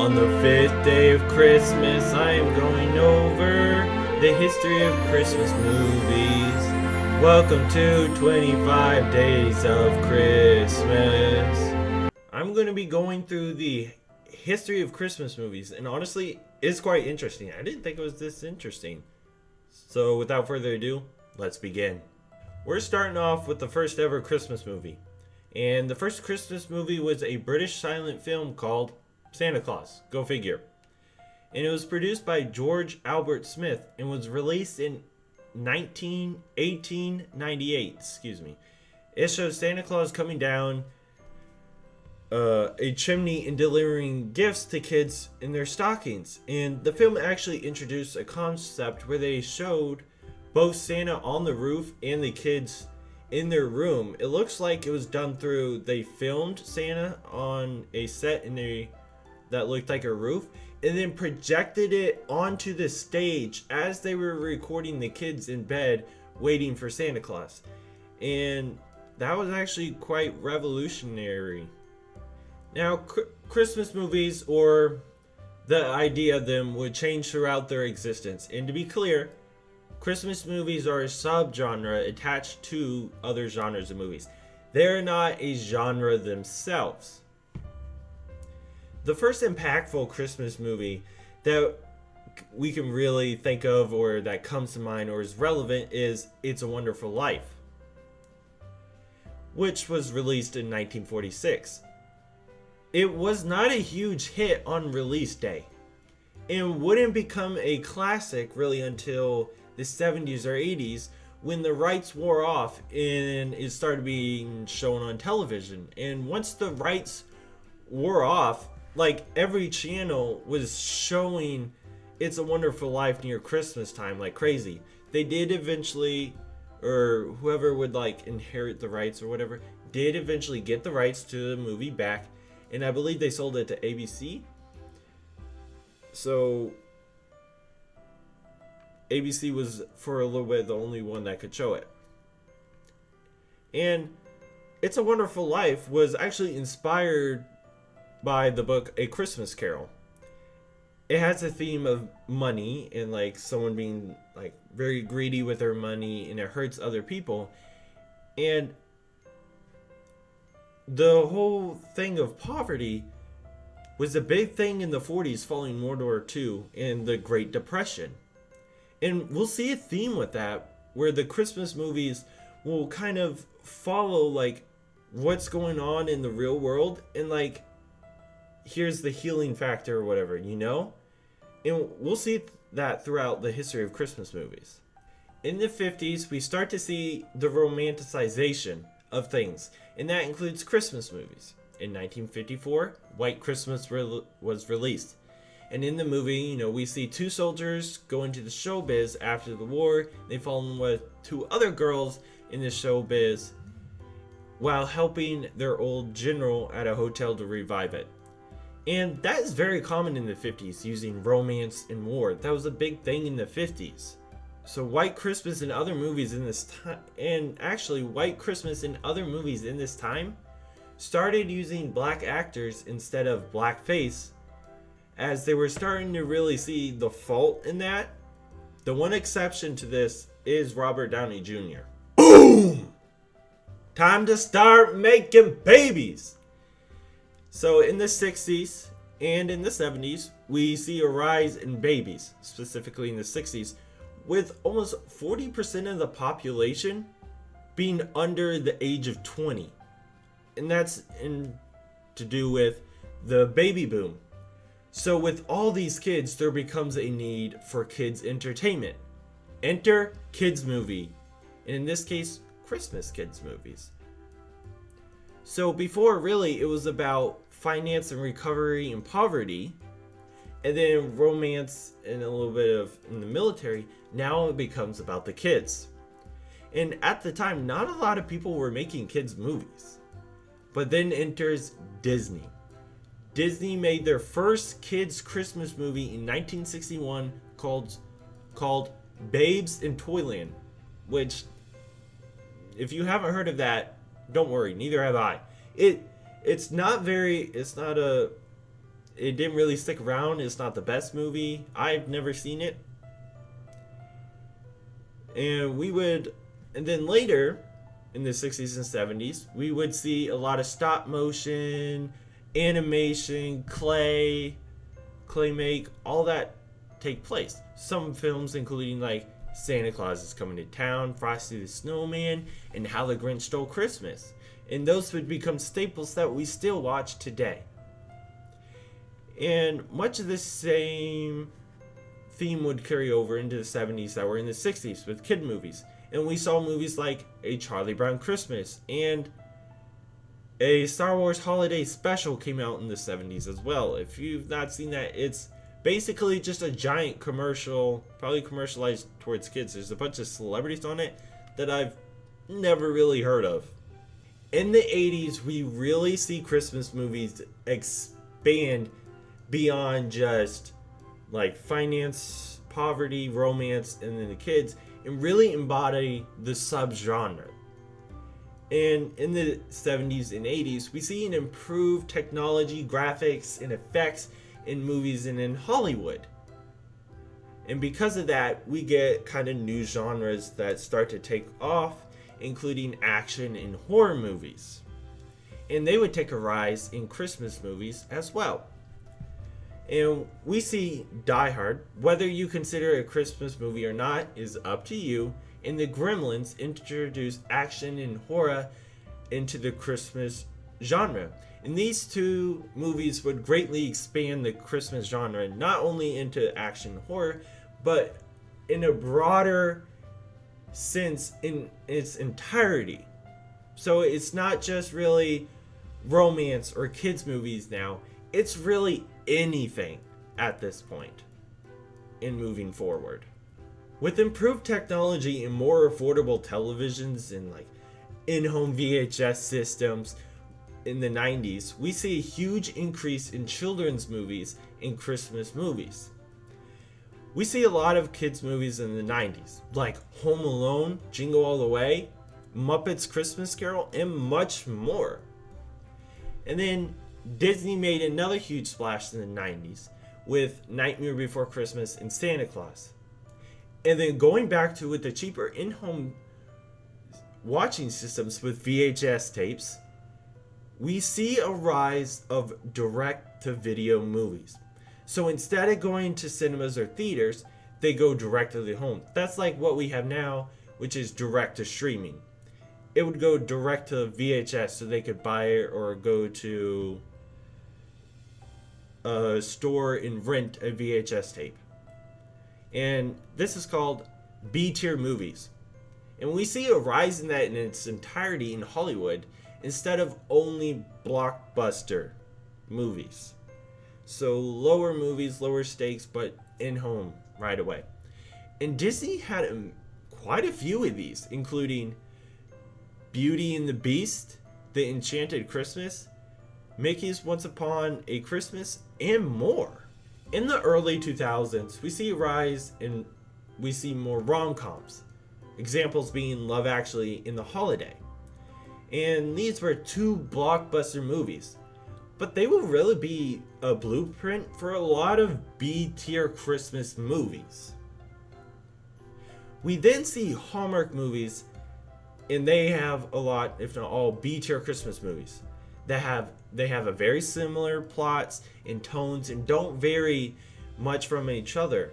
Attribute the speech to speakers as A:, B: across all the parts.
A: On the fifth day of Christmas, I am going over the history of Christmas movies. Welcome to 25 Days of Christmas. I'm going to be going through the history of Christmas movies, and honestly, it's quite interesting. I didn't think it was this interesting. So without further ado, let's begin. We're starting off with the first ever Christmas movie. And the first Christmas movie was a British silent film called Santa Claus. Go figure. And it was produced by George Albert Smith and was released in 1898. It shows Santa Claus coming down a chimney and delivering gifts to kids in their stockings. And the film actually introduced a concept where they showed both Santa on the roof and the kids in their room. It looks like it was done through, they filmed Santa on a set that looked like a roof, and then projected it onto the stage as they were recording the kids in bed waiting for Santa Claus. And that was actually quite revolutionary. Now, Christmas movies, or the idea of them, would change throughout their existence. And to be clear, Christmas movies are a subgenre attached to other genres of movies. They're not a genre themselves. The first impactful Christmas movie that we can really think of, or that comes to mind or is relevant, is It's a Wonderful Life, which was released in 1946. It was not a huge hit on release day, and wouldn't become a classic really until the 70s or 80s, when the rights wore off and it started being shown on television. And once the rights wore off, like, every channel was showing It's a Wonderful Life near Christmas time like crazy. They did eventually, or whoever would like inherit the rights or whatever, did eventually get the rights to the movie back, and I believe they sold it to ABC. So ABC was, for a little bit, the only one that could show it. And It's a Wonderful Life was actually inspired by the book A Christmas Carol. It has a theme of money and like someone being like very greedy with their money, and it hurts other people. And the whole thing of poverty was a big thing in the 40s following World War II and the Great Depression. And we'll see a theme with that, where the Christmas movies will kind of follow like what's going on in the real world, and like, here's the healing factor or whatever, you know? And we'll see that throughout the history of Christmas movies. In the 50s, we start to see the romanticization of things, and that includes Christmas movies. In 1954, White Christmas was released. And in the movie, we see two soldiers go into the showbiz after the war. They fall in with two other girls in the showbiz while helping their old general at a hotel to revive it. And that is very common in the 50s, using romance and war. That was a big thing in the 50s. So White Christmas and other movies in this time, White Christmas and other movies in this time started using black actors instead of blackface, as they were starting to really see the fault in that. The one exception to this is Robert Downey Jr. Boom! Time to start making babies! So in the 60s and in the 70s, we see a rise in babies, specifically in the 60s, with almost 40% of the population being under the age of 20. And that's to do with the baby boom. So with all these kids, there becomes a need for kids entertainment. Enter kids movie, and in this case, Christmas kids movies. So before, really, it was about finance and recovery and poverty, and then romance and a little bit of in the military. Now it becomes about the kids. And at the time, not a lot of people were making kids movies. But then enters Disney. Disney made their first kids Christmas movie in 1961 called Babes in Toyland, which, if you haven't heard of that, don't worry, neither have I. It's not it didn't really stick around. It's not the best movie. I've never seen it. And then later in the 60s and 70s, we would see a lot of stop motion, animation, claymake, all that take place. Some films including like Santa Claus is Coming to Town, Frosty the Snowman, and How the Grinch Stole Christmas. And those would become staples that we still watch today. And much of the same theme would carry over into the 70s that were in the 60s with kid movies. And we saw movies like A Charlie Brown Christmas and a Star Wars Holiday Special came out in the 70s as well. If you've not seen that, it's basically just a giant commercial, probably commercialized towards kids. There's a bunch of celebrities on it that I've never really heard of. In the 80s, we really see Christmas movies expand beyond just like finance, poverty, romance, and then the kids, and really embody the subgenre. And in the 70s and 80s, we see an improved technology, graphics, and effects in movies and in Hollywood. And because of that, we get kind of new genres that start to take off, including action and horror movies. And they would take a rise in Christmas movies as well. And we see Die Hard, whether you consider it a Christmas movie or not is up to you, and the Gremlins introduce action and horror into the Christmas genre. And these two movies would greatly expand the Christmas genre, not only into action and horror, but in a broader sense in its entirety. So it's not just really romance or kids movies now, it's really anything at this point in moving forward. With improved technology and more affordable televisions and like in-home VHS systems in the 90s, we see a huge increase in children's movies and Christmas movies. We see a lot of kids movies in the 90s, like Home Alone, Jingle All the Way, Muppets Christmas Carol, and much more. And then Disney made another huge splash in the 90s with Nightmare Before Christmas and Santa Claus. And then going back to with the cheaper in-home watching systems with VHS tapes, we see a rise of direct-to-video movies. So instead of going to cinemas or theaters, they go direct to the home. That's like what we have now, which is direct to streaming. It would go direct to VHS so they could buy it or go to a store and rent a VHS tape. And this is called B-tier movies. And we see a rise in that in its entirety in Hollywood instead of only blockbuster movies. So lower movies, lower stakes, but in-home right away. And Disney had quite a few of these, including Beauty and the Beast, The Enchanted Christmas, Mickey's Once Upon a Christmas, and more. In the early 2000s, we see a rise in, we see more rom-coms. Examples being Love Actually and The Holiday. And these were two blockbuster movies. But they will really be a blueprint for a lot of B-tier Christmas movies. We then see Hallmark movies, and they have a lot, if not all, B-tier Christmas movies. They have a very similar plots and tones and don't vary much from each other.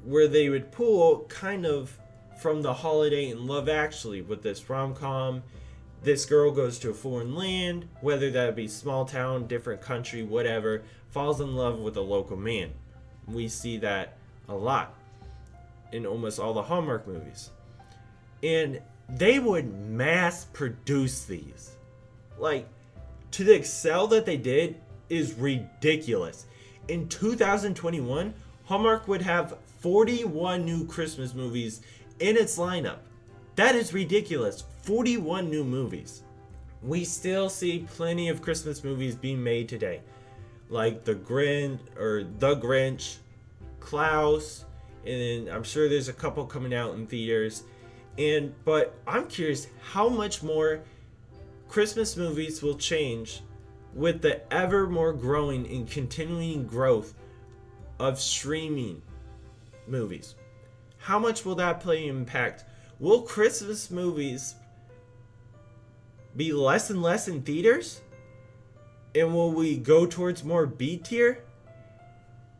A: Where they would pull kind of from The Holiday and Love Actually with this rom-com. This girl goes to a foreign land, whether that be small town, different country, whatever, falls in love with a local man. We see that a lot in almost all the Hallmark movies. And they would mass produce these. Like, to the excel that they did is ridiculous. In 2021, Hallmark would have 41 new Christmas movies in its lineup. That is ridiculous. 41 new movies. We still see plenty of Christmas movies being made today, like The Grinch, Klaus, and I'm sure there's a couple coming out in theaters. But I'm curious how much more Christmas movies will change with the ever more growing and continuing growth of streaming movies, how much will that play an impact? Will Christmas movies be less and less in theaters? And will we go towards more B tier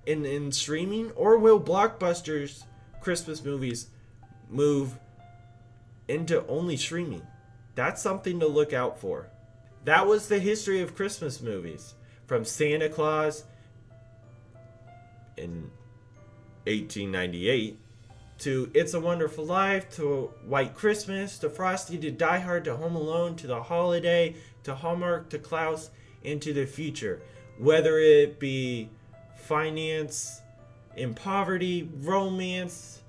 A: in streaming? Or will blockbusters Christmas movies move into only streaming? That's something to look out for. That was the history of Christmas movies, from Santa Claus in 1898 to It's a Wonderful Life, to White Christmas, to Frosty, to Die Hard, to Home Alone, to The Holiday, to Hallmark, to Klaus, and to the future. Whether it be finance and poverty, romance,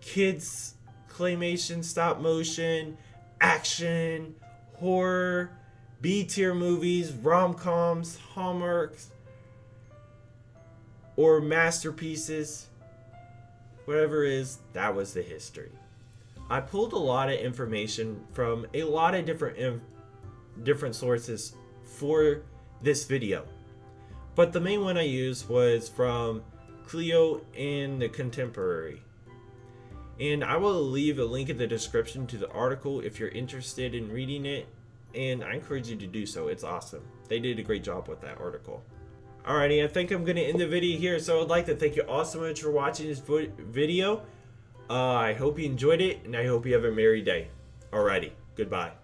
A: kids, claymation, stop motion, action, horror, B-tier movies, rom-coms, Hallmarks, or masterpieces, whatever it is, that was the history. I pulled a lot of information from a lot of different sources for this video, but the main one I used was from Clio and the Contemporary. And I will leave a link in the description to the article if you're interested in reading it, and I encourage you to do so. It's awesome. They did a great job with that article. Alrighty, I think I'm going to end the video here, so I'd like to thank you all so much for watching this video. I hope you enjoyed it, and I hope you have a merry day. Alrighty, goodbye.